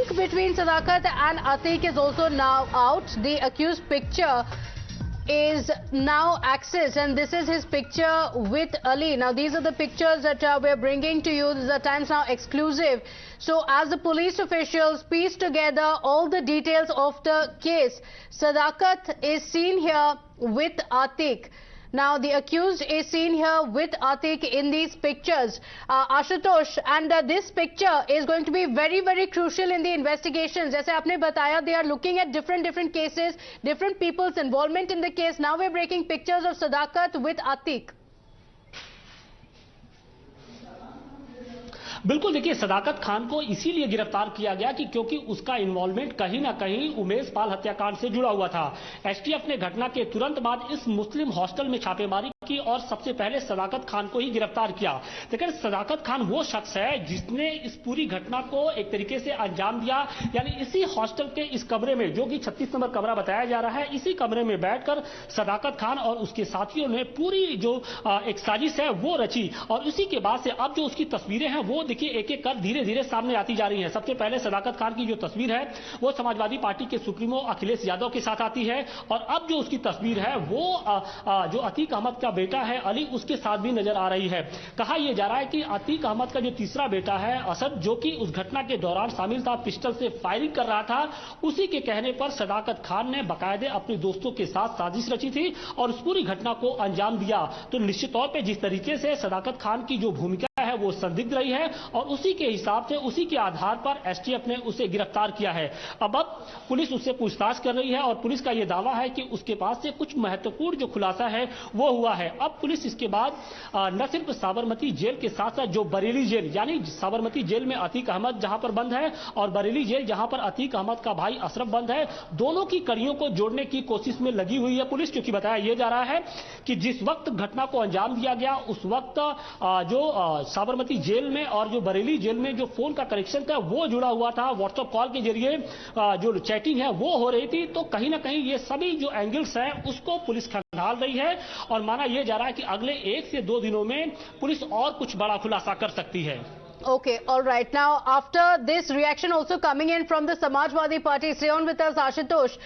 link between Sadakat and Atiq is also now out. The accused picture is now accessed, and this is his picture with Ali. Now these are the pictures that we're bringing to you. This is a Times Now exclusive. So as the police officials piece together all the details of the case, Sadakat is seen here with Atiq. Now the accused is seen here with Atiq in these pictures. Ashutosh, and this picture is going to be very, very crucial in the investigations. जैसे आपने बताया, they are looking at different cases, different people's involvement in the case. Now we're breaking pictures of Sadakat with Atiq. बिल्कुल, देखिए, सदाकत खान को इसीलिए गिरफ्तार किया गया कि क्योंकि उसका इन्वॉल्वमेंट कहीं ना कहीं उमेश पाल हत्याकांड से जुड़ा हुआ था। एसटीएफ ने घटना के तुरंत बाद इस मुस्लिम हॉस्टल में छापेमारी की और सबसे पहले सदाकत खान को ही गिरफ्तार किया। लेकिन सदाकत खान वो शख्स है जिसने इस पूरी घटना को एक तरीके से अंजाम दिया, यानी इसी हॉस्टल के इस कमरे में, जो कि 36 नंबर कमरा बताया जा रहा है, इसी कमरे में बैठकर सदाकत खान और उसके साथियों ने पूरी जो एक साजिश है वो रची। और उसी के बाद से अब जो उसकी तस्वीरें हैं वो देखिए एक एक कर धीरे धीरे सामने आती जा रही हैं। सबसे पहले सदाकत खान की जो तस्वीर है वो समाजवादी पार्टी के सुप्रीमो अखिलेश यादव के साथ आती है, और अब जो उसकी तस्वीर है वो जो अतीक अहमद का बेटा है अली, उसके साथ भी नजर आ रही है। कहा यह जा रहा है कि अतीक अहमद का जो तीसरा बेटा है असद, जो कि उस घटना के दौरान शामिल था, पिस्टल से फायरिंग कर रहा था, उसी के कहने पर सदाकत खान ने बाकायदे अपने दोस्तों के साथ साजिश रची थी और उस पूरी घटना को अंजाम दिया। तो निश्चित तौर पर जिस तरीके से सदाकत खान की जो भूमिका है वो संदिग्ध रही है और उसी के हिसाब से, उसी के आधार पर एसटीएफ ने उसे गिरफ्तार किया है। अब पुलिस उससे पूछताछ कर रही है और पुलिस का यह दावा है कि उसके पास से कुछ महत्वपूर्ण जो खुलासा है वो हुआ है। अब पुलिस इसके बाद न सिर्फ साबरमती जेल के साथ साथ जो बरेली जेल, यानी साबरमती जेल में अतीक अहमद जहां पर बंद है और बरेली जेल जहां पर अतीक अहमद का भाई अशरफ बंद है, दोनों की कड़ियों को जोड़ने की कोशिश में लगी हुई है पुलिस। क्योंकि बताया यह जा रहा है कि जिस वक्त घटना को अंजाम दिया गया उस वक्त जो साबरमती जेल में और जो बरेली जेल में जो फोन का कनेक्शन था वो जुड़ा हुआ था, व्हाट्सएप कॉल के जरिए जो चैटिंग है वो हो रही थी। तो कहीं ना कहीं ये सभी जो एंगल्स हैं उसको पुलिस खंगाल रही है और माना यह जा रहा है कि अगले 1 से 2 दिनों में पुलिस और कुछ बड़ा खुलासा कर सकती है। Okay, all right. Now, after this reaction also coming in from the Samajwadi Party, stay on with us, Ashutosh.